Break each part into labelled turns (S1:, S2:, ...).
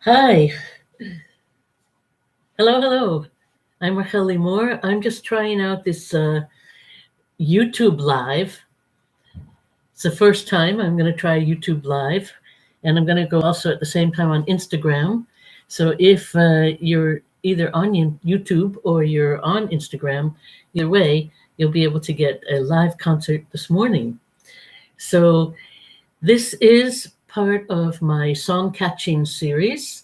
S1: Hi. Hello. I'm Rahelmusic. I'm just trying out this YouTube Live. It's the first time I'm going to try YouTube Live, and I'm going to go also at the same time on Instagram. So if you're either on YouTube or you're on Instagram, either way, you'll be able to get a live concert this morning. So this is part of my Songcatching series,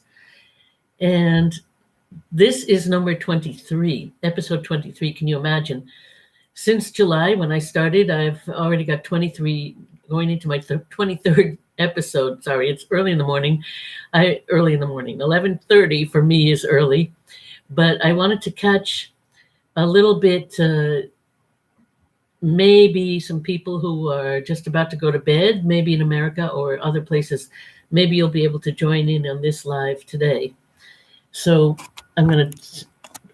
S1: and this is number 23, episode 23. Can you imagine? Since July, when I started, I've already got 23, going into my 23rd episode. Sorry, it's early in the morning. 11:30 for me is early. But I wanted to catch a little bit, maybe some people who are just about to go to bed, maybe in America or other places. Maybe you'll be able to join in on this live today. So I'm going to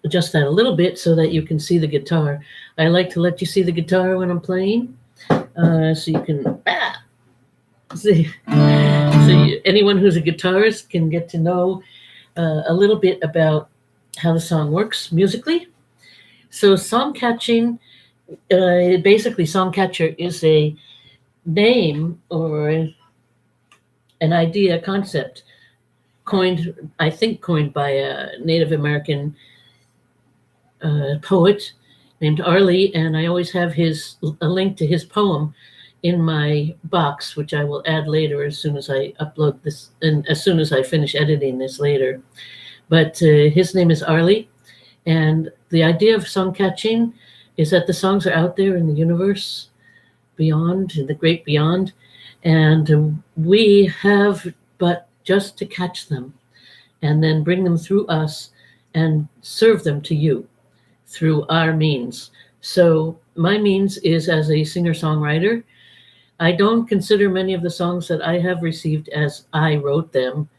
S1: adjust that a little bit so that you can see the guitar. I like to let you see the guitar when I'm playing, so you can see. So anyone who's a guitarist can get to know a little bit about how the song works musically. So Songcatching, basically Songcatcher is a name or an idea, concept coined by a Native American poet named Arlie, and I always have a link to his poem in my box, which I will add later as soon as I upload this and as soon as I finish editing this later. But his name is Arlie, and the idea of songcatching is that the songs are out there in the universe, beyond, in the great beyond, and we have but just to catch them and then bring them through us and serve them to you through our means. So my means is as a singer-songwriter. I don't consider many of the songs that I have received as I wrote them.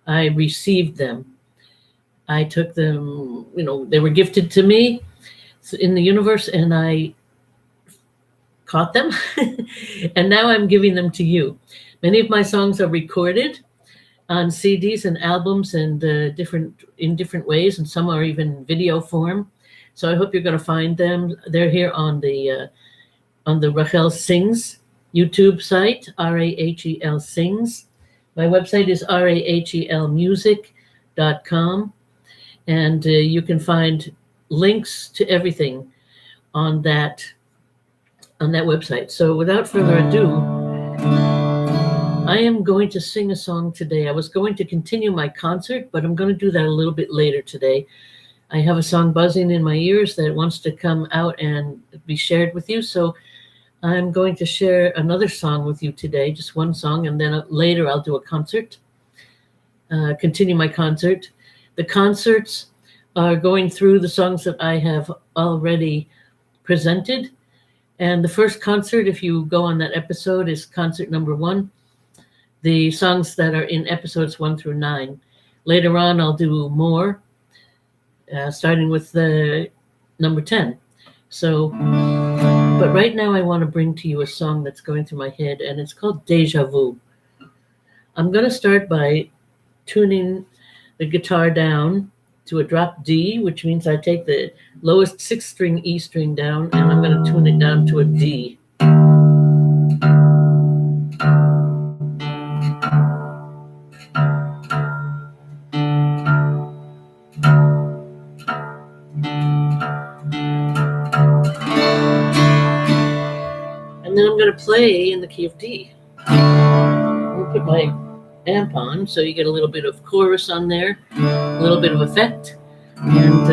S1: I received them. I took them, they were gifted to me in the universe, and I caught them, and now I'm giving them to you. Many of my songs are recorded on CDs and albums and in different ways, and some are even video form. So I hope you're going to find them. They're here on the Rahel Sings YouTube site, Rahel Sings. My website is rahelmusic.com, and you can find links to everything on that website. So without further ado, I am going to sing a song today. I was going to continue my concert, but I'm going to do that a little bit later today. I have a song buzzing in my ears that wants to come out and be shared with you. So I'm going to share another song with you today, just one song, and then later I'll do a concert, continue my concert. The concerts are going through the songs that I have already presented. And the first concert, if you go on that episode, is concert number 1. The songs that are in episodes 1 through 9. Later on, I'll do more, starting with the number 10. So, but right now I want to bring to you a song that's going through my head, and it's called DEJA VU. I'm going to start by tuning the guitar down to a drop D, which means I take the lowest 6th string E string down, and I'm going to tune it down to a D. And then I'm going to play in the key of D. I'll put my amp on so you get a little bit of chorus on there, a little bit of effect, and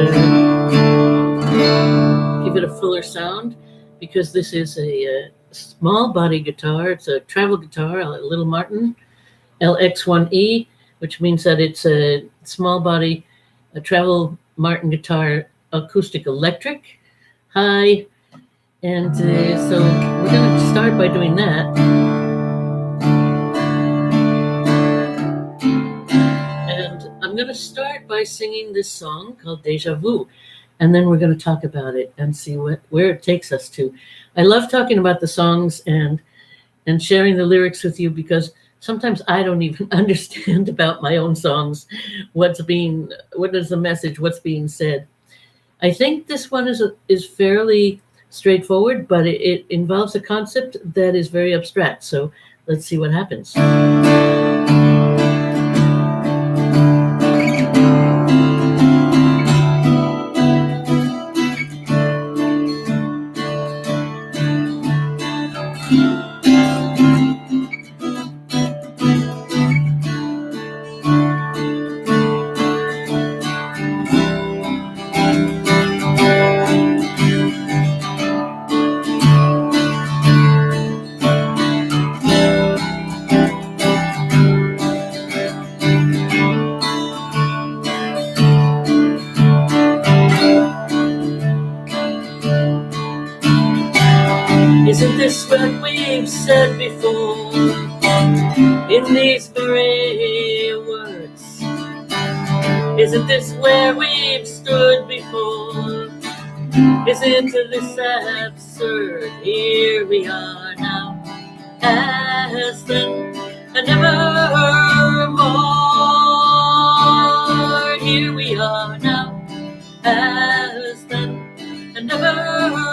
S1: give it a fuller sound, because this is a small body guitar. It's a travel guitar, a Little Martin LX1E, which means that it's a small body, a travel Martin guitar, acoustic electric, high. And so we're going to start by doing that. And I'm going to start by singing this song called DEJA VU. And then we're going to talk about it and see where it takes us to. I love talking about the songs and sharing the lyrics with you, because sometimes I don't even understand about my own songs, what is the message, what's being said. I think this one is fairly straightforward, but it involves a concept that is very abstract. So let's see what happens. Isn't this what we've said before in these very words? Isn't this where we've stood before? Isn't this absurd? Here we are now, as then and evermore. Here we are now, as then and evermore.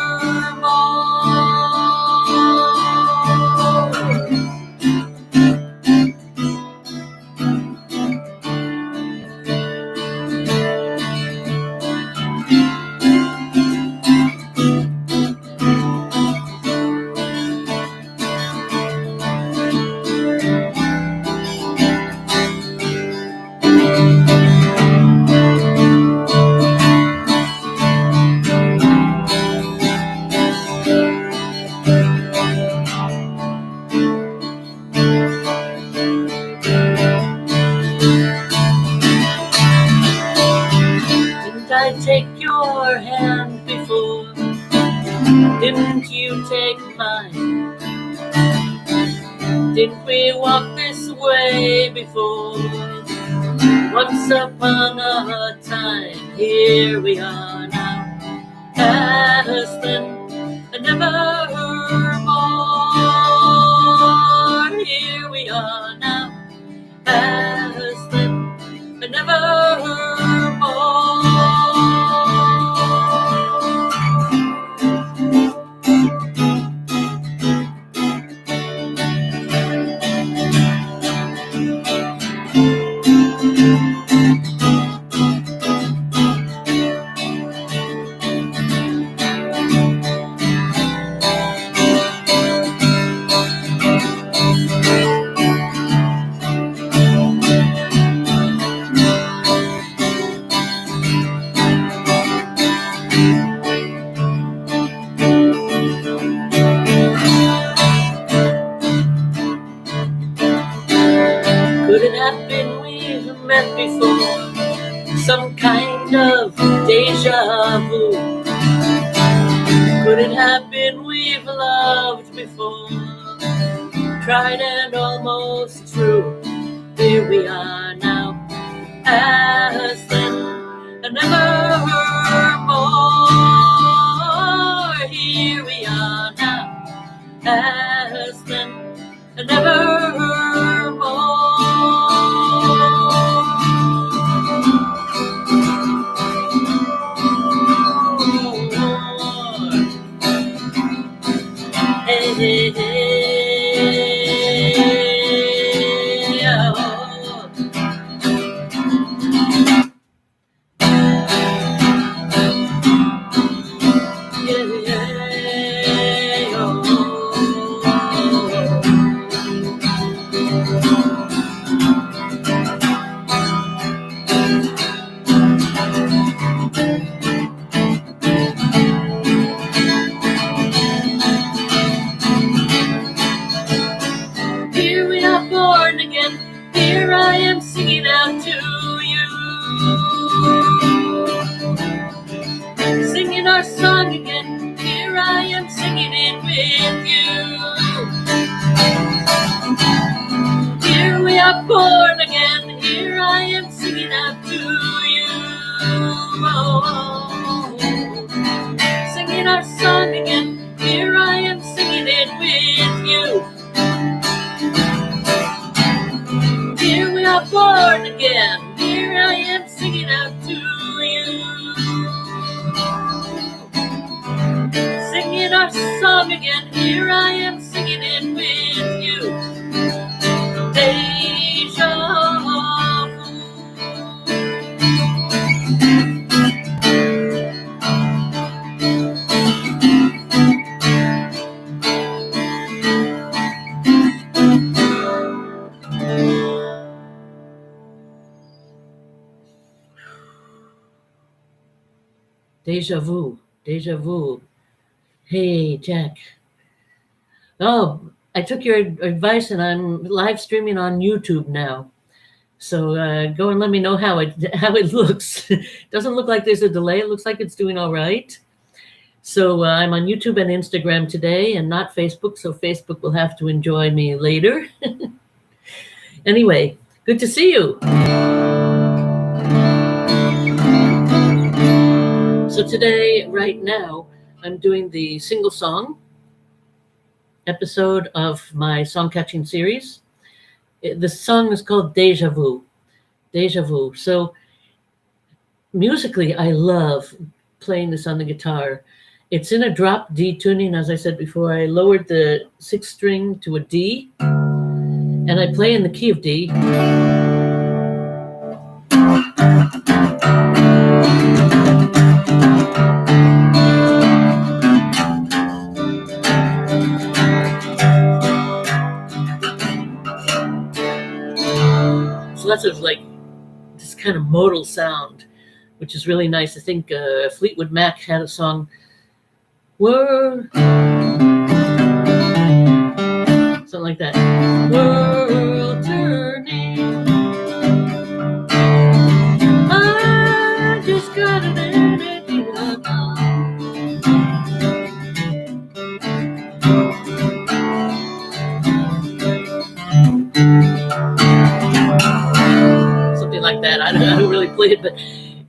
S1: Take your hand before, didn't you take mine? Didn't we walk this way before? Once upon a time, here we are now, as then and evermore. Here we are now, as then and evermore. Could it have been we've met before? Some kind of DEJA VU. Could it have been we've loved before? Tried and almost true. Here we are now, as then and evermore. Here we are now, as then and evermore. Hey, hey, hey, oh. Yeah, yeah, oh. Here I am singing out to you, singing our song again. Here I am singing it with you. Here we are born again. Here I am singing out to you, singing our song again. Here I am singing it with you. Deja vu. Deja vu. Hey, Jack. Oh, I took your advice and I'm live streaming on YouTube now. So go and let me know how it looks. Doesn't look like there's a delay. It looks like it's doing all right. So I'm on YouTube and Instagram today and not Facebook. So Facebook will have to enjoy me later. Anyway, good to see you. So today, right now, I'm doing the single song episode of my Songcatching series. The song is called Deja Vu. Deja Vu. So musically, I love playing this on the guitar. It's in a drop D tuning, as I said before. I lowered the 6th string to a D, and I play in the key of D. So that's sort of like this kind of modal sound, which is really nice. I think Fleetwood Mac had a song, World, something like that. World turning, I just got an energy something like that. I don't really play it, but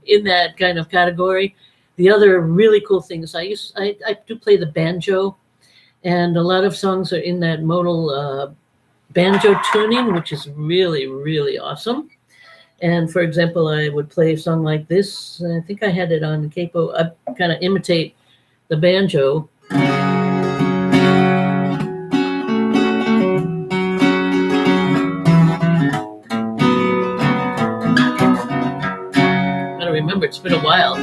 S1: in that kind of category. The other really cool thing is I do play the banjo, and a lot of songs are in that modal banjo tuning, which is really, really awesome. And for example, I would play a song like this. I think I had it on capo. I kind of imitate the banjo. Gotta remember, it's been a while.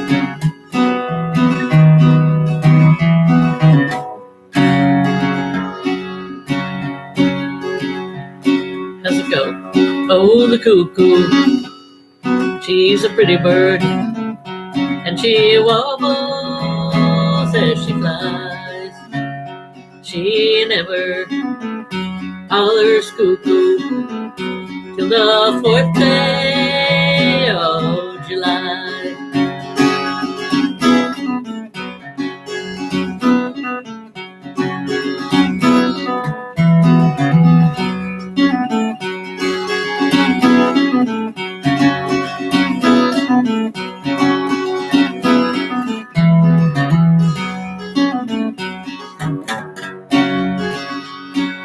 S1: How's it go? Oh, the cuckoo, she's a pretty bird, and she wobbles as she flies. She never hollers cuckoo till the 4th day of July.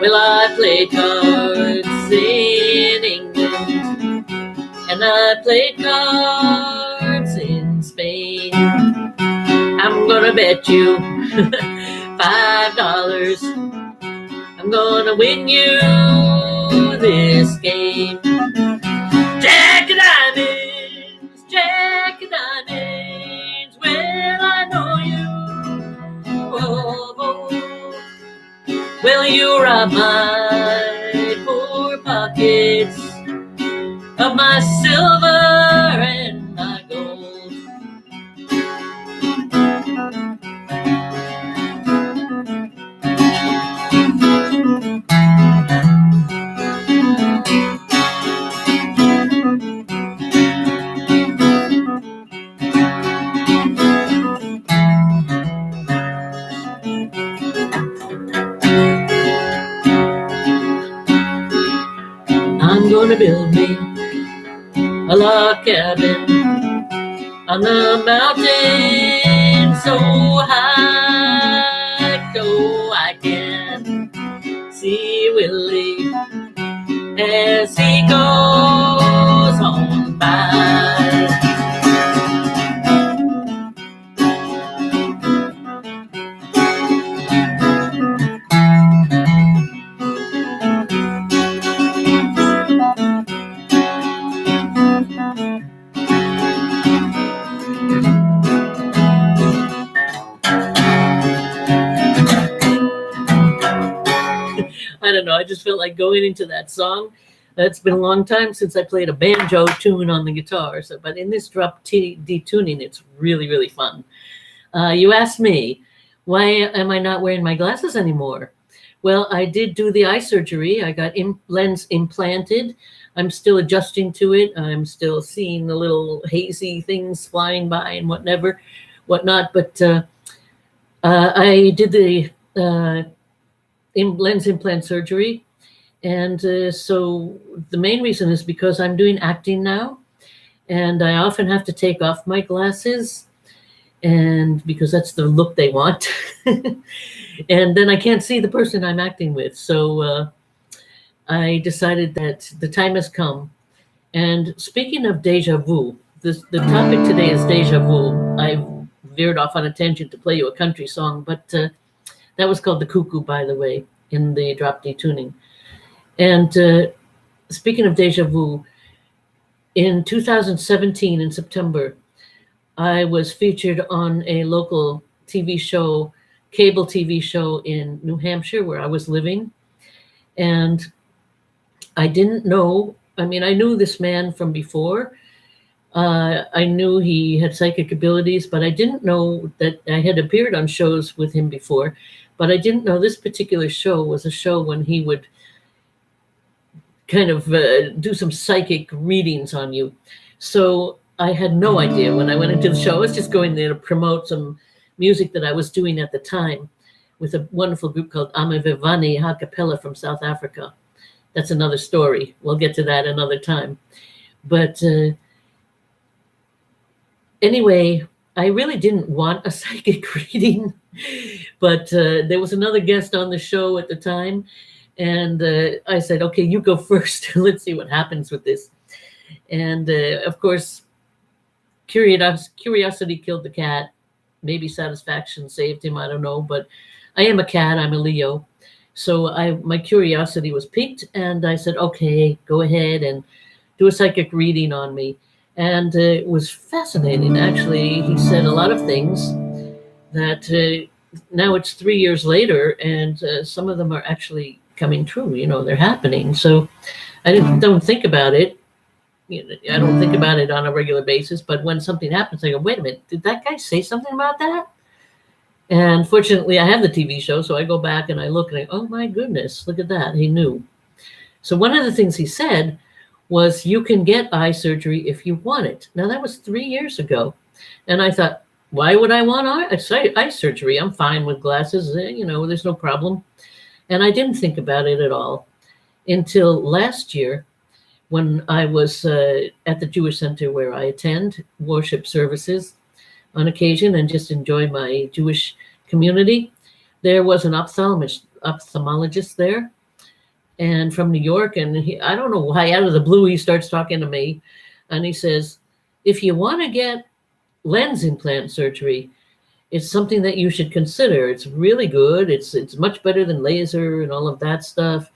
S1: Well, I played cards in England, and I played cards in Spain. I'm gonna bet you $5 I'm gonna win you this game. Jack of diamonds, well, I know you. Oh, oh. Well, you rob my poor pockets of my silver and my gold. I'm gonna build me a log cabin on the mountain so high, so I can see Willie as he goes on by. I don't know. I just felt like going into that song. It's been a long time since I played a banjo tune on the guitar. So, but in this drop D tuning, it's really, really fun. You asked me, why am I not wearing my glasses anymore? Well, I did do the eye surgery. I got lens implanted. I'm still adjusting to it. I'm still seeing the little hazy things flying by and whatnot. But I did the lens implant surgery. And so the main reason is because I'm doing acting now. And I often have to take off my glasses, and because that's the look they want. And then I can't see the person I'm acting with. So I decided that the time has come. And speaking of deja vu, the topic today is deja vu. I veered off on a tangent to play you a country song, but that was called The Cuckoo, by the way, in the drop D tuning. And speaking of deja vu, in 2017, in September, I was featured on a local TV show, cable TV show in New Hampshire, where I was living. And I didn't know, I mean, I knew this man from before. I knew he had psychic abilities, but I didn't know that I had appeared on shows with him before. But I didn't know this particular show was a show when he would kind of do some psychic readings on you. So I had no idea when I went into the show. I was just going there to promote some music that I was doing at the time with a wonderful group called Amavevani a cappella from South Africa. That's another story. We'll get to that another time. But anyway, I really didn't want a psychic reading, but there was another guest on the show at the time. And I said, okay, you go first. Let's see what happens with this. And of course, curiosity killed the cat. Maybe satisfaction saved him. I don't know. But I am a cat. I'm a Leo. So my curiosity was piqued. And I said, okay, go ahead and do a psychic reading on me. And it was fascinating. Actually, he said a lot of things that now it's 3 years later. And some of them are actually coming true, they're happening. So I don't think about it. I don't think about it on a regular basis, but when something happens, I go, wait a minute, did that guy say something about that? And fortunately, I have the TV show, so I go back and I look and oh my goodness, look at that, he knew. So one of the things he said was, you can get eye surgery if you want it. Now that was 3 years ago. And I thought, why would I want eye surgery? I'm fine with glasses, there's no problem. And I didn't think about it at all until last year when I was at the Jewish Center where I attend worship services on occasion and just enjoy my Jewish community. There was an ophthalmologist there, and from New York. And I don't know why, out of the blue, he starts talking to me. And he says, if you want to get lens implant surgery, it's something that you should consider. It's really good. It's much better than laser and all of that stuff.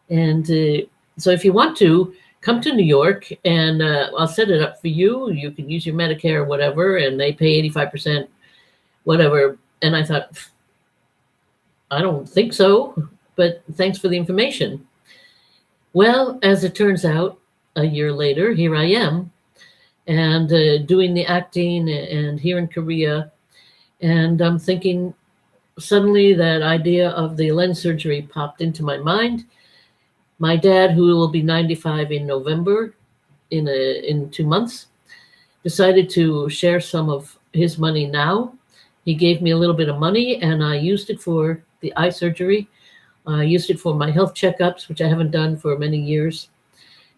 S1: And so if you want to, come to New York and I'll set it up for you. You can use your Medicare or whatever, and they pay 85%, whatever. And I thought, I don't think so, but thanks for the information. Well, as it turns out, a year later, here I am, and doing the acting and here in Korea. And I'm thinking, suddenly that idea of the lens surgery popped into my mind. My dad, who will be 95 in November, in 2 months, decided to share some of his money now. He gave me a little bit of money, and I used it for the eye surgery. I used it for my health checkups, which I haven't done for many years.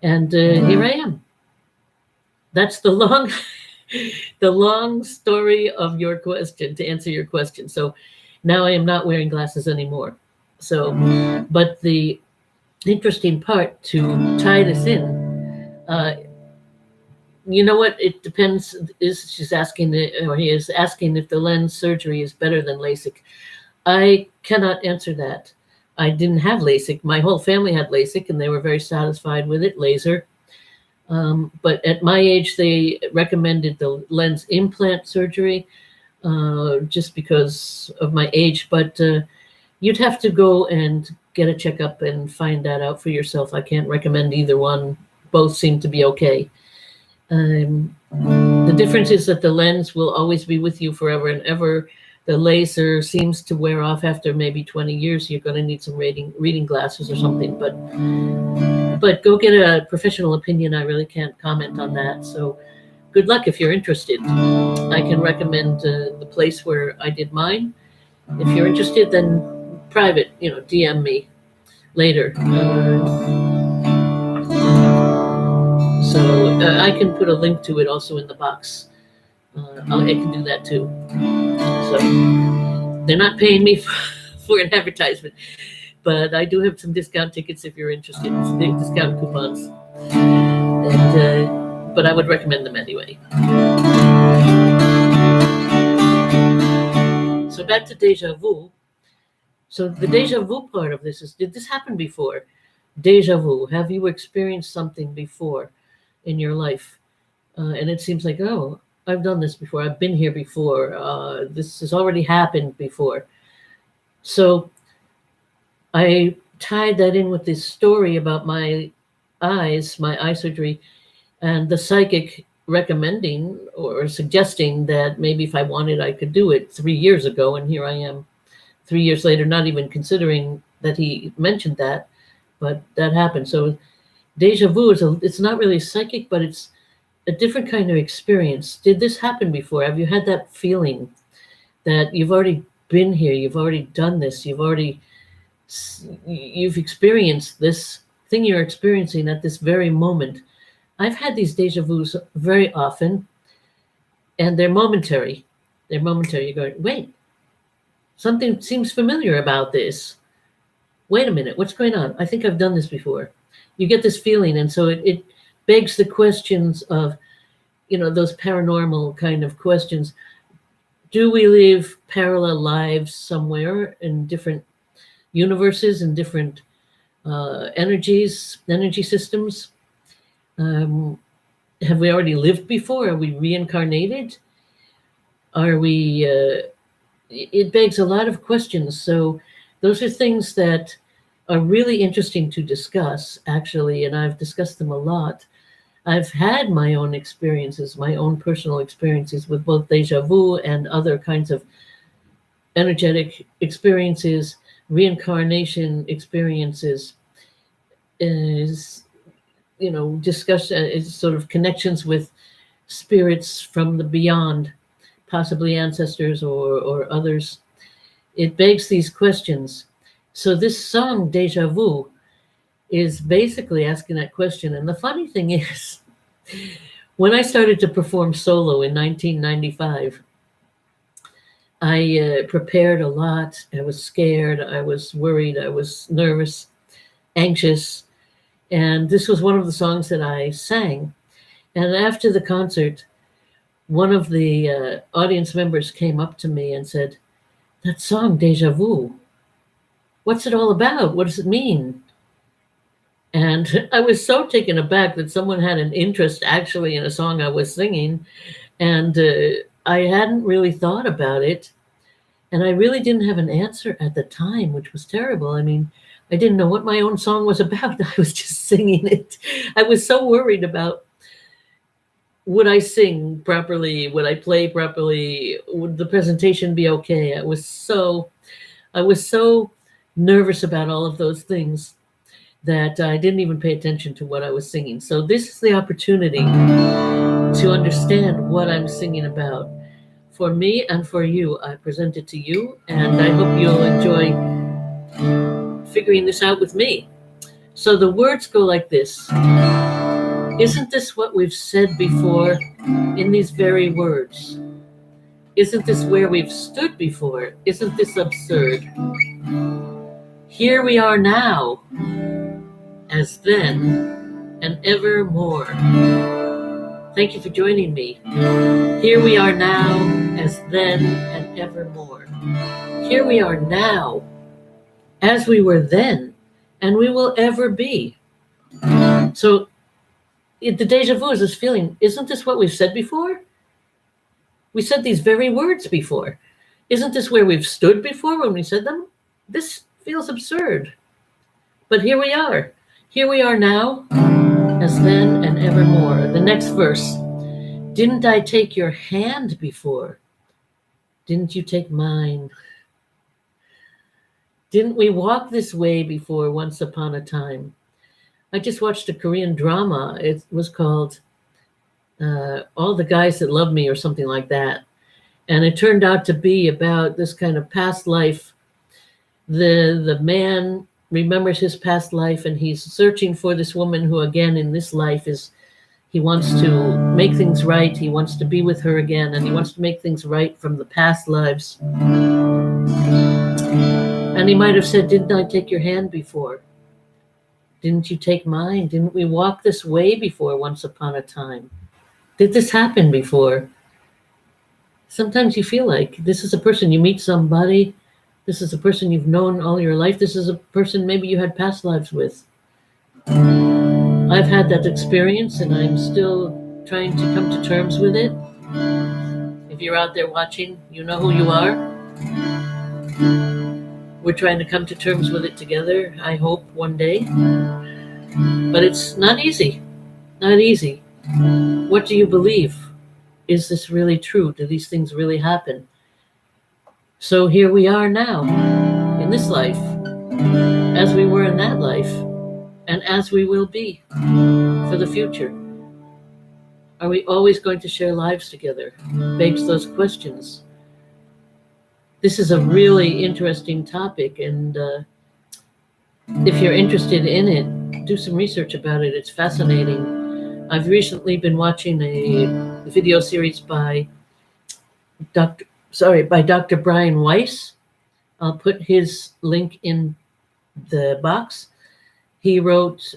S1: And here I am. That's the long story of your question, to answer your question. So now I am not wearing glasses anymore. So, but the interesting part to tie this in, you know what? It depends. She's asking, or he is asking, if the lens surgery is better than LASIK. I cannot answer that. I didn't have LASIK. My whole family had LASIK, and they were very satisfied with it, laser. But at my age, they recommended the lens implant surgery just because of my age. But you'd have to go and get a checkup and find that out for yourself. I can't recommend either one. Both seem to be okay. The difference is that the lens will always be with you forever and ever. The laser seems to wear off after maybe 20 years. You're going to need some reading glasses or something. But go get a professional opinion. I really can't comment on that. So good luck if you're interested. I can recommend the place where I did mine. If you're interested, then private, DM me later. So I can put a link to it also in the box. I can do that too. So they're not paying me for an advertisement, but I do have some discount tickets if you're interested, discount coupons. But I would recommend them anyway. So back to deja vu. So the deja vu part of this is, did this happen before? Deja vu. Have you experienced something before in your life? And it seems like, oh, I've done this before. I've been here before. This has already happened before. So I tied that in with this story about my eye surgery, and the psychic recommending or suggesting that maybe if I wanted, I could do it 3 years ago. And here I am 3 years later, not even considering that he mentioned that, but that happened. So deja vu it's not really psychic, but it's a different kind of experience. Did this happen before? Have you had that feeling that you've already been here, you've already done this, you've experienced this thing you're experiencing at this very moment? I've had these deja vus very often, and they're momentary. You're going, wait, something seems familiar about this. Wait a minute, what's going on? I think I've done this before. You get this feeling, and so it begs the questions of, those paranormal kind of questions. Do we live parallel lives somewhere in different universes and different energy systems? Have we already lived before? Are we reincarnated? Are we? It begs a lot of questions. So those are things that are really interesting to discuss, actually, and I've discussed them a lot. I've had my own experiences, my own personal experiences with both deja vu and other kinds of energetic experiences, reincarnation experiences, discuss sort of connections with spirits from the beyond, possibly ancestors or others. It begs these questions. So this song, Deja Vu, is basically asking that question. And the funny thing is, when I started to perform solo in 1995, I prepared a lot. I was scared. I was worried. I was nervous, anxious. And this was one of the songs that I sang. And after the concert, one of the audience members came up to me and said, "That song, Deja Vu, what's it all about? What does it mean?" And I was so taken aback that someone had an interest actually in a song I was singing. And I hadn't really thought about it. And I really didn't have an answer at the time, which was terrible. I mean, I didn't know what my own song was about. I was just singing it. I was so worried about, would I sing properly? Would I play properly? Would the presentation be okay? I was so nervous about all of those things that I didn't even pay attention to what I was singing. So this is the opportunity to understand what I'm singing about. For me and for you, I present it to you, and I hope you'll enjoy figuring this out with me. So the words go like this. Isn't this what we've said before in these very words? Isn't this where we've stood before? Isn't this absurd? Here we are now, as then and evermore. Thank you for joining me. Here we are now, as then and evermore. Here we are now, as we were then, and we will ever be. So the deja vu is this feeling, isn't this what we've said before? We said these very words before. Isn't this where we've stood before when we said them? This feels absurd. But here we are. Here we are now, as then and evermore. The next verse. Didn't I take your hand before? Didn't you take mine? Didn't we walk this way before once upon a time? I just watched a Korean drama. It was called All the Guys That Love Me or something like that. And it turned out to be about this kind of past life. The man remembers his past life and he's searching for this woman who again in this life he wants to make things right. He wants to be with her again and he wants to make things right from the past lives. And he might have said, didn't I take your hand before? Didn't you take mine? Didn't we walk this way before once upon a time? Did this happen before? Sometimes you feel like this is a person, you meet somebody, this is a person you've known all your life, this is a person maybe you had past lives with. I've had that experience and I'm still trying to come to terms with it. If you're out there watching, you know who you are. We're trying to come to terms with it together, I hope, one day. But it's not easy. Not easy. What do you believe? Is this really true? Do these things really happen? So here we are now, in this life, as we were in that life, and as we will be for the future. Are we always going to share lives together? Begs those questions. This is a really interesting topic, and if you're interested in it, do some research about it. It's fascinating. I've recently been watching a video series by Dr. BrianWeiss. I'll put his link in the box. He wrote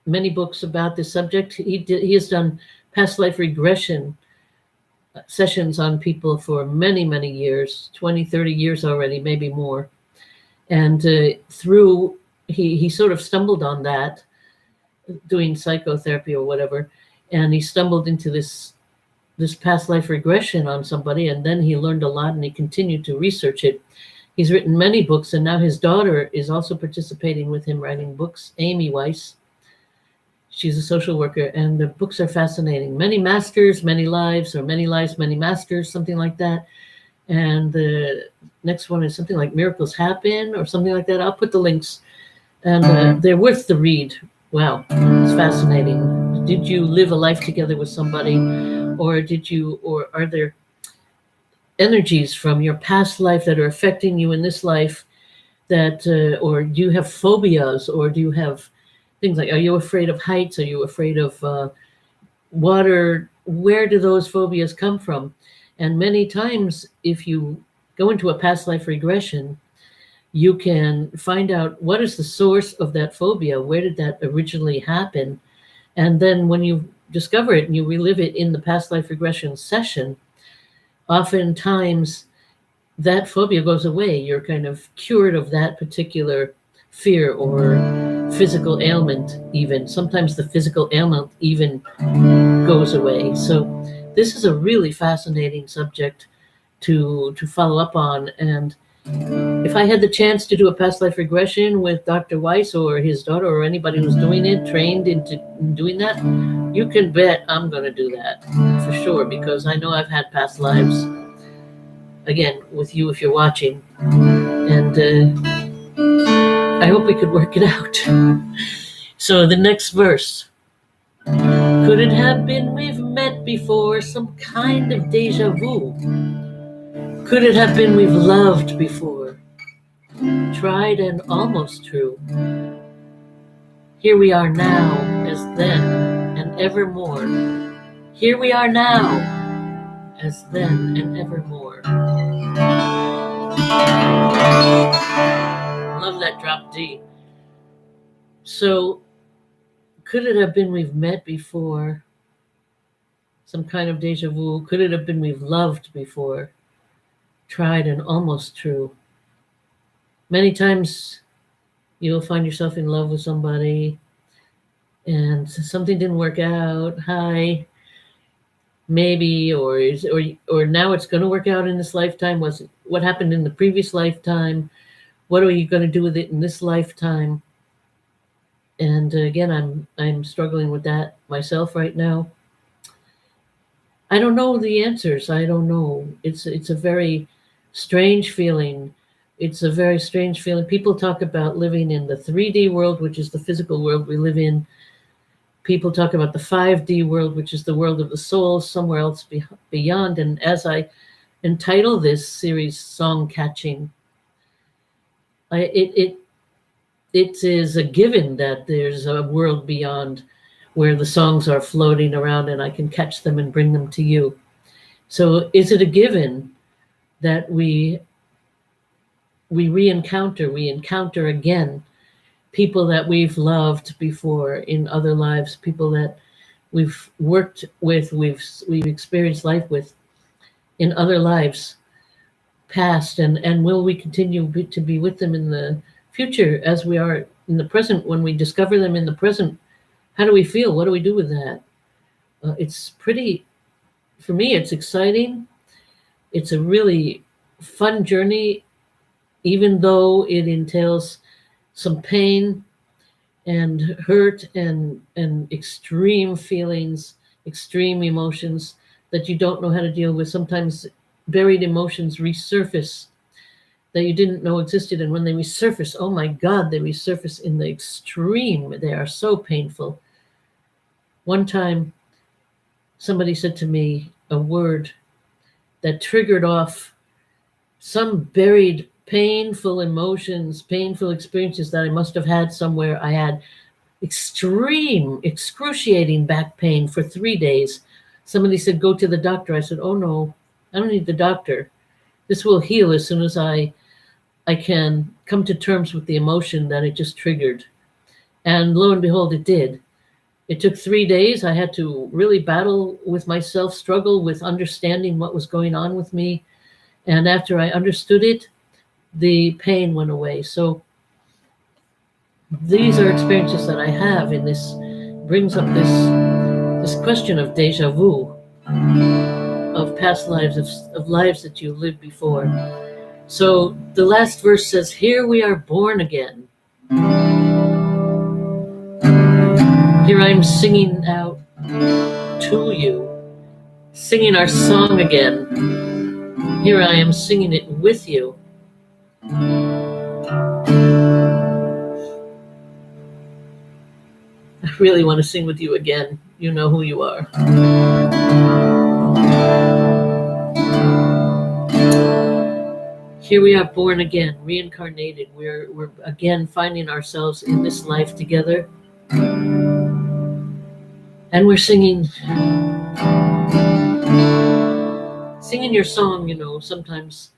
S1: many books about this subject. He has done past life regression sessions on people for many, many years, 20, 30 years already, maybe more. And he sort of stumbled on that, doing psychotherapy or whatever, and he stumbled into this past life regression on somebody, and then he learned a lot and he continued to research it. He's written many books, and now his daughter is also participating with him writing books, Amy Weiss. She's a social worker, and the books are fascinating. Many Masters, Many Lives, or Many Lives, Many Masters, something like that. And the next one is something like Miracles Happen or something like that. I'll put the links, and they're worth the read. Wow, it's fascinating. Did you live a life together with somebody, or are there energies from your past life that are affecting you in this life that, or do you have phobias, or do you have things like, are you afraid of heights? Are you afraid of water? Where do those phobias come from? And many times, if you go into a past life regression, you can find out what is the source of that phobia. Where did that originally happen? And then when you discover it and you relive it in the past life regression session, oftentimes that phobia goes away. You're kind of cured of that particular fear or physical ailment even. Sometimes the physical ailment even goes away. So this is a really fascinating subject to follow up on. And if I had the chance to do a past life regression with Dr. Weiss or his daughter or anybody who's doing it, trained into doing that, you can bet I'm going to do that for sure, because I know I've had past lives, again, with you if you're watching. And I hope we could work it out. So the next verse. Could it have been we've met before, some kind of deja vu? Could it have been we've loved before, tried and almost true? Here we are now, as then and evermore. Here we are now, as then and evermore. Love that drop D. So, could it have been we've met before, some kind of deja vu? Could it have been we've loved before, tried and almost true? Many times you'll find yourself in love with somebody and something didn't work out. Hi, maybe, or now it's going to work out in this lifetime. What happened in the previous lifetime? What are you going to do with it in this lifetime? And again, I'm struggling with that myself right now. I don't know the answers. I don't know. It's a very strange feeling. It's a very strange feeling. People talk about living in the 3D world, which is the physical world we live in. People talk about the 5D world, which is the world of the soul, somewhere else beyond. And as I entitle this series Songcatching, it is a given that there's a world beyond where the songs are floating around and I can catch them and bring them to you. So is it a given that we encounter again people that we've loved before in other lives, people that we've worked with, we've experienced life with in other lives past, and will we continue to be with them in the future as we are in the present? When we discover them in the present, how do we feel? What do we do with that? It's pretty, for me, it's exciting. It's a really fun journey, even though it entails some pain and hurt and extreme feelings, extreme emotions that you don't know how to deal with. Sometimes buried emotions resurface that you didn't know existed. And when they resurface, oh my God, they resurface in the extreme. They are so painful. One time, somebody said to me a word that triggered off some buried painful emotions, painful experiences that I must have had somewhere. I had extreme, excruciating back pain for 3 days. Somebody said, go to the doctor. I said, oh no, I don't need the doctor. This will heal as soon as I can come to terms with the emotion that it just triggered. And lo and behold, it did. It took 3 days. I had to really battle with myself, struggle with understanding what was going on with me. And after I understood it, the pain went away. So these are experiences that I have, and this brings up this question of deja vu, of past lives, of lives that you lived before. So the last verse says, here we are born again. Here I'm singing out to you, singing our song again. Here I am singing it with you. I really want to sing with you again. You know who you are. Here we are born again, reincarnated. We're again finding ourselves in this life together. And we're singing your song. Sometimes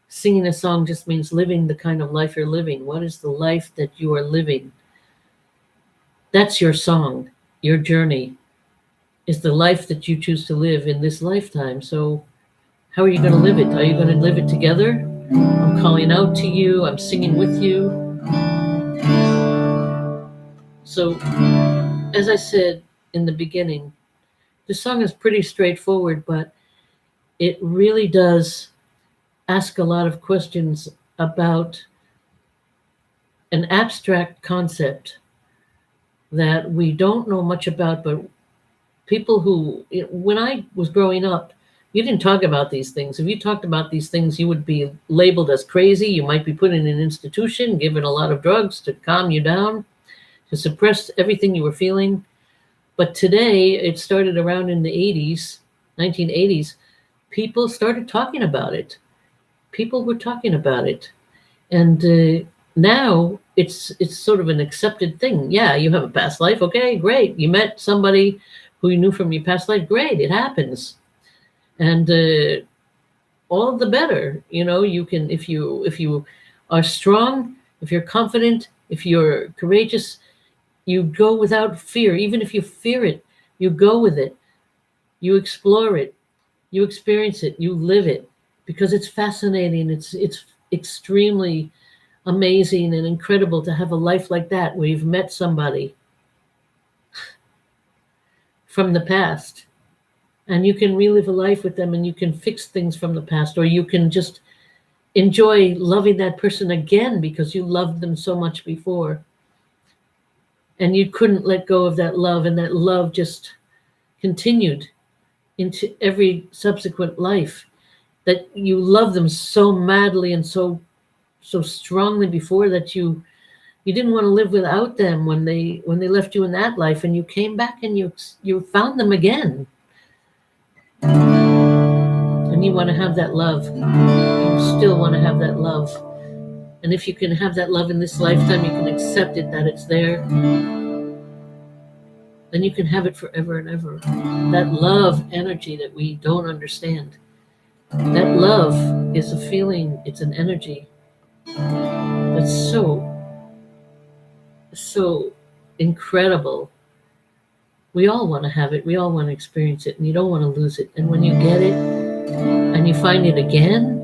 S1: singing a song just means living the kind of life you're living. What is the life that you are living? That's your song. Your journey is the life that you choose to live in this lifetime. So how are you going to live it? Are you going to live it together? I'm calling out to you. I'm singing with you. So, as I said in the beginning, the song is pretty straightforward, but it really does ask a lot of questions about an abstract concept that we don't know much about, but people who, when I was growing up, you didn't talk about these things. If you talked about these things, you would be labeled as crazy. You might be put in an institution, given a lot of drugs to calm you down, to suppress everything you were feeling. But today, it started around in the 80s, 1980s, people started talking about it. People were talking about it. And now it's sort of an accepted thing. Yeah, you have a past life. Okay, great. You met somebody who you knew from your past life. Great, it happens. And all the better. You can, if you are strong, if you're confident, if you're courageous, you go without fear. Even if you fear it, you go with it. You explore it. You experience it. You live it, because it's fascinating. It's extremely amazing and incredible to have a life like that, where you've met somebody from the past, and you can relive a life with them, and you can fix things from the past, or you can just enjoy loving that person again because you loved them so much before. And you couldn't let go of that love, and that love just continued into every subsequent life, that you love them so madly and so strongly before that you didn't want to live without them when they left you in that life, and you came back and you found them again, and you want to have that love. You still want to have that love, and if you can have that love in this lifetime, you can accept it, that it's there, then you can have it forever and ever. That love energy that we don't understand, that love is a feeling, it's an energy that's so incredible. We all want to have it, we all want to experience it, and you don't want to lose it. And when you get it and you find it again,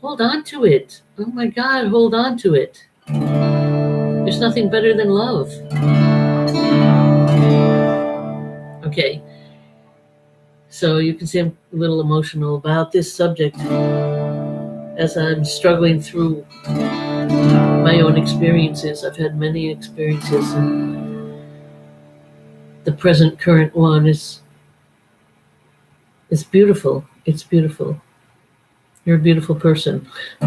S1: hold on to it. Oh my God, hold on to it. There's nothing better than love. Okay, so you can see I'm a little emotional about this subject as I'm struggling through my own experiences. I've had many experiences, and the present current one is beautiful. It's beautiful. You're a beautiful person. I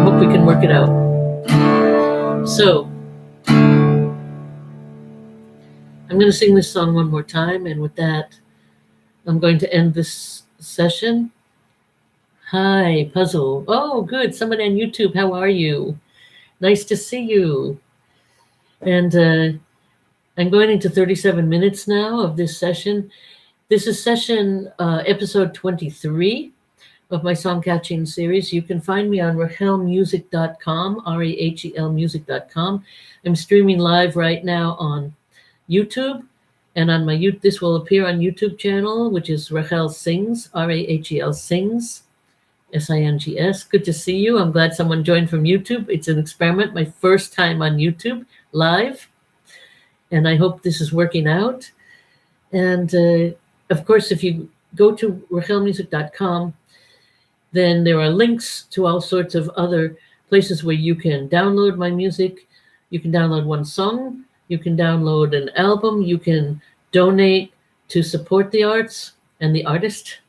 S1: hope we can work it out. So I'm going to sing this song one more time, and with that, I'm going to end this session. Hi, Puzzle. Oh, good. Somebody on YouTube. How are you? Nice to see you. And I'm going into 37 minutes now of this session. This is session episode 23 of my Songcatching series. You can find me on Rahelmusic.com, RAHEL music.com. I'm streaming live right now on YouTube, and on my this will appear on YouTube channel, which is Rahel Sings, Rahel Sings, SINGS. Good to see you. I'm glad someone joined from YouTube. It's an experiment, my first time on YouTube live, and I hope this is working out. And of course, if you go to rahelmusic.com, then there are links to all sorts of other places where you can download my music. You can download one song. You can download an album. You can donate to support the arts and the artist.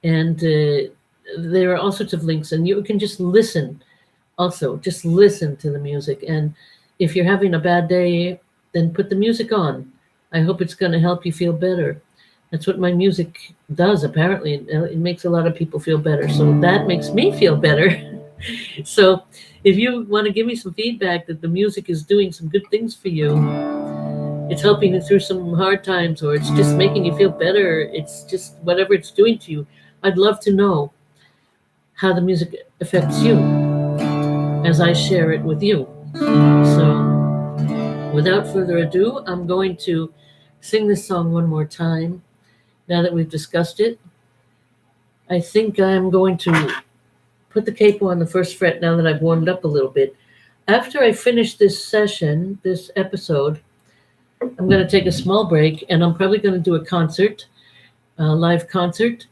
S1: And there are all sorts of links. And you can just listen also. Just listen to the music. And if you're having a bad day, then put the music on. I hope it's going to help you feel better. That's what my music does, apparently. It makes a lot of people feel better. So that makes me feel better. So if you want to give me some feedback that the music is doing some good things for you, it's helping you through some hard times, or it's just making you feel better, it's just whatever it's doing to you, I'd love to know how the music affects you as I share it with you. So without further ado, I'm going to sing this song one more time now that we've discussed it. I think I'm going to put the capo on the first fret now that I've warmed up a little bit. After I finish this session, this episode, I'm going to take a small break, and I'm probably going to do a concert, a live concert.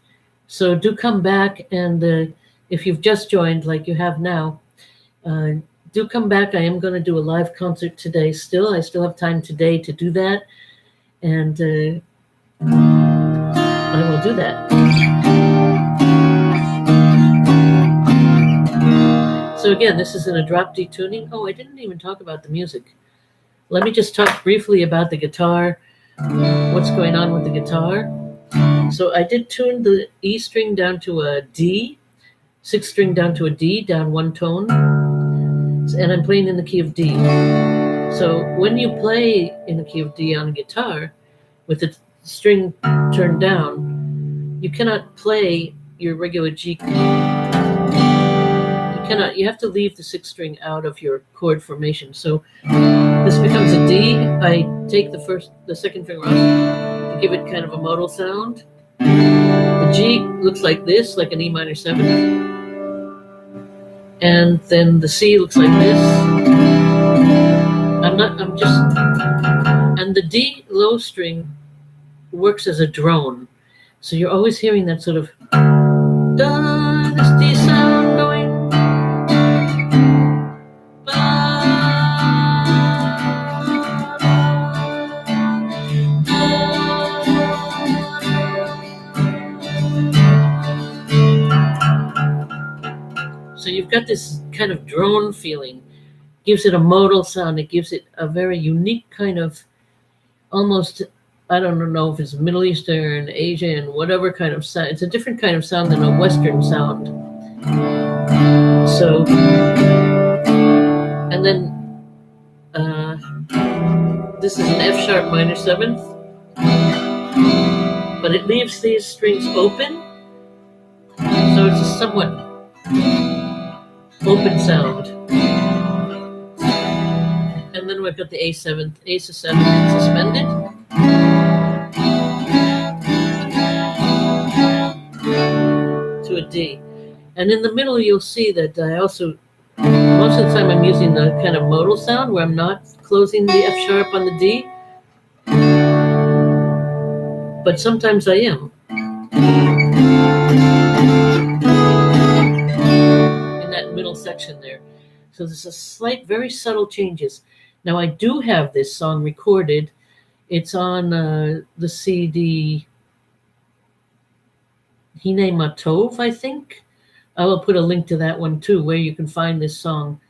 S1: So do come back, and if you've just joined like you have now, do come back. I am going to do a live concert today still. I still have time today to do that, and I will do that. So again, this is in a drop D tuning. Oh, I didn't even talk about the music. Let me just talk briefly about the guitar, what's going on with the guitar. So I did tune the E string down to a D, 6th string down to a D, down one tone, and I'm playing in the key of D. So when you play in the key of D on a guitar with the string turned down, you cannot play your regular G chord. You have to leave the 6th string out of your chord formation. So this becomes a D. I take the second finger off to give it kind of a modal sound. The G looks like this, like an E minor 7. And then the C looks like this. And the D low string works as a drone. So you're always hearing that sort of this D sound going. you've got this kind of drone feeling. Gives it a modal sound. It gives it a very unique kind of, almost, I don't know if it's Middle Eastern, Asian, whatever kind of sound. It's a different kind of sound than a Western sound. So, and then this is an F sharp minor 7th, but it leaves these strings open, so it's a somewhat open sound. And then we've got the A7th, Ace of 7 suspended. To a D. And in the middle, you'll see that I also, most of the time I'm using the kind of modal sound where I'm not closing the F sharp on the D. But sometimes I am. In that middle section there. So there's a slight, very subtle changes. Now I do have this song recorded. It's on the CD Hine Matov, I think. I will put a link to that one too, where you can find this song.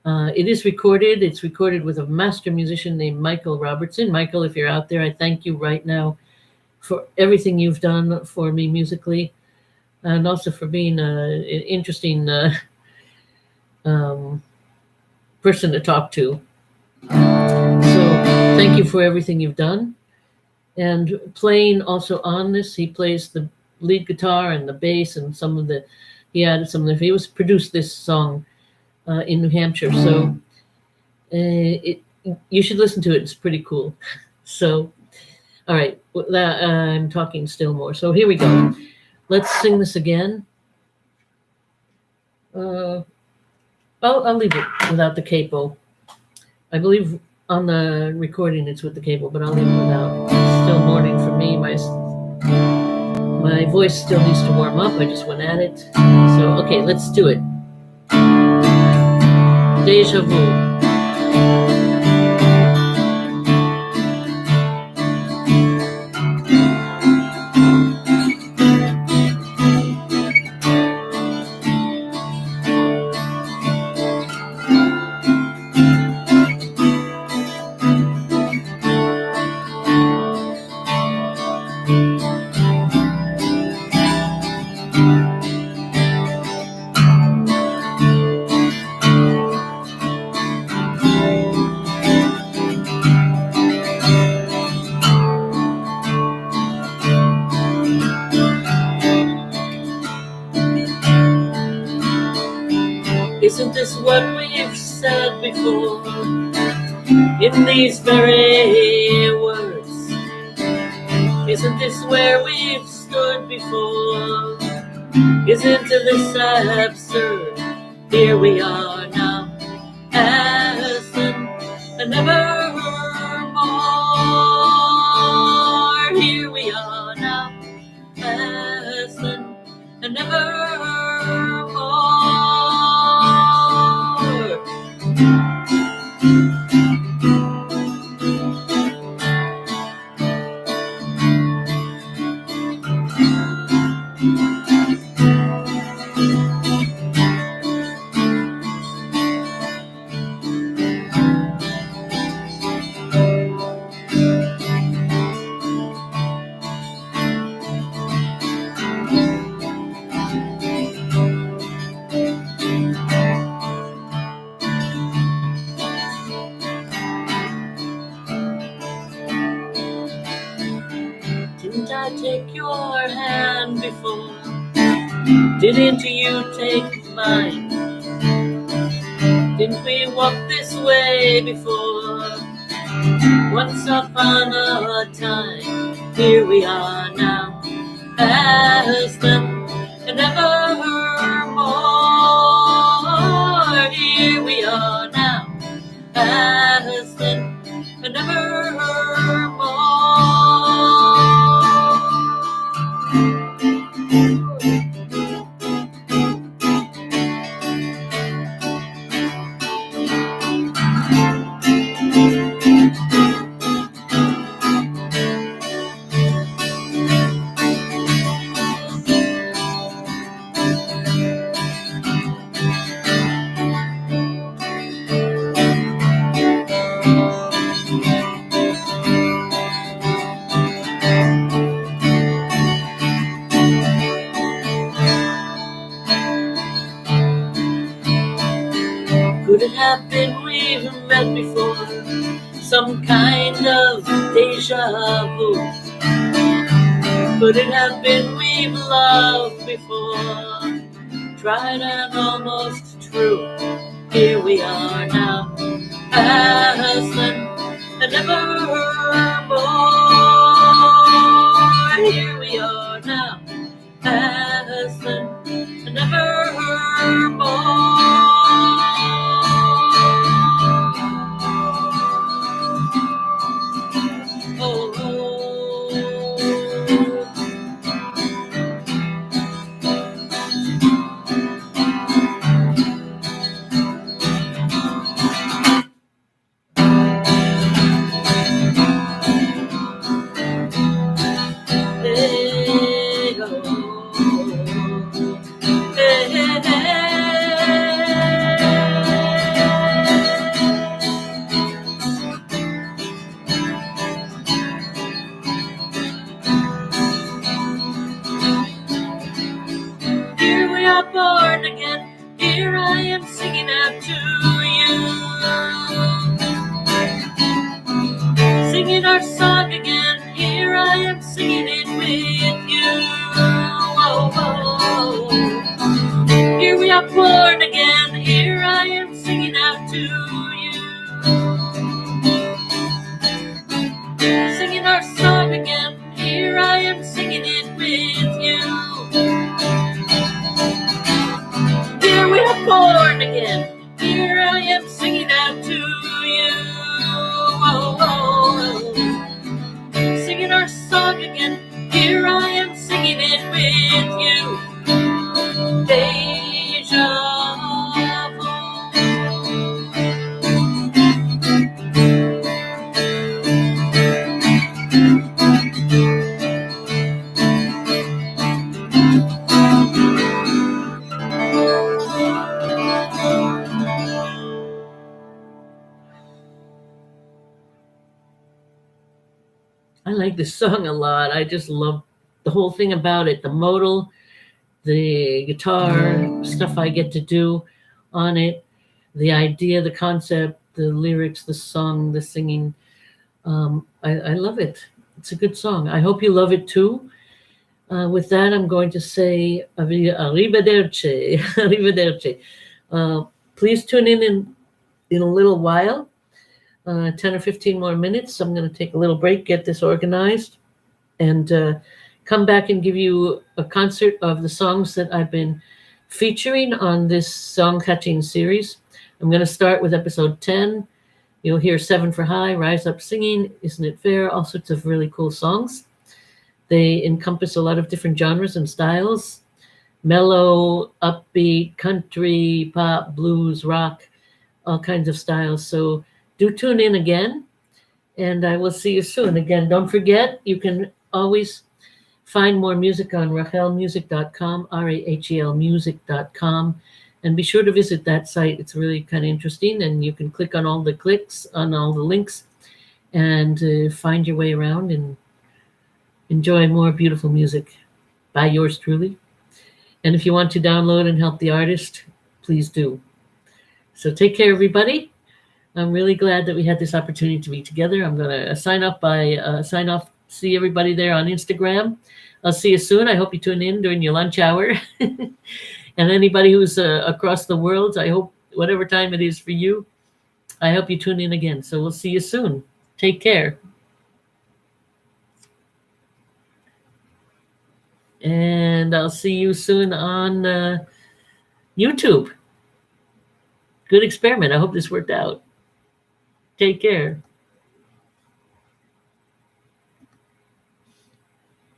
S1: It is recorded. It's recorded with a master musician named Michael Robertson. Michael, if you're out there, I thank you right now for everything you've done for me musically, and also for being an interesting person to talk to. So thank you for everything you've done. And playing also on this, he plays the lead guitar and the bass and some of the, he added some of the, he was produced this song in New Hampshire. So you should listen to it. It's pretty cool. So, all right, I'm talking still more. So here we go. Let's sing this again. I'll leave it without the capo. I believe on the recording it's with the capo, but I'll leave it without. It's still morning for me. My voice still needs to warm up. I just went at it. So, okay, let's do it. Deja vu. Isn't this what we've said before in these very words? Isn't this where we've stood before? Isn't this absurd? Here we are now, as and nevermore. Here we are now, as and nevermore. Didn't I take your hand before? Didn't you take mine? Didn't we walk this way before? Once upon a time, here we are now, as them and evermore. Here we are now, as them and evermore. Could it have been we've met before? Some kind of deja vu. Could it have been we've loved before? Tried and almost true. Here we are now, Aslan, and evermore. Here we are now, Aslan, and evermore. Born again, here I am singing out to you. Singing our song again, here I am singing it with you. Oh, oh, oh. Here we are born again, here I am singing out to you. Singing our song again, here I am singing it with you. Here we are born again, here I am singing out to you. Oh, oh, oh. Singing our song again, here I am singing it with you. Deja vu. I like this song a lot. I just love the whole thing about it. The modal, the guitar stuff I get to do on it, the idea, the concept, the lyrics, the song, the singing. I love it. It's a good song. I hope you love it too. With that, I'm going to say arrivederci. Arrivederci. Please tune in a little while. 10 or 15 more minutes. I'm going to take a little break, get this organized, and come back and give you a concert of the songs that I've been featuring on this Songcatching series. I'm going to start with episode 10. You'll hear 7 for High, Rise Up Singing, Isn't It Fair? All sorts of really cool songs. They encompass a lot of different genres and styles. Mellow, upbeat, country, pop, blues, rock, all kinds of styles. So do tune in again, and I will see you soon. Again, don't forget, you can always find more music on rahelmusic.com, RAHEL music.com, and be sure to visit that site. It's really kind of interesting, and you can click on all the links, and find your way around and enjoy more beautiful music by yours truly. And if you want to download and help the artist, please do. So take care, everybody. I'm really glad that we had this opportunity to be together. I'm going to sign off. See everybody there on Instagram. I'll see you soon. I hope you tune in during your lunch hour. And anybody who's across the world, I hope whatever time it is for you, I hope you tune in again. So we'll see you soon. Take care. And I'll see you soon on YouTube. Good experiment. I hope this worked out. Take care.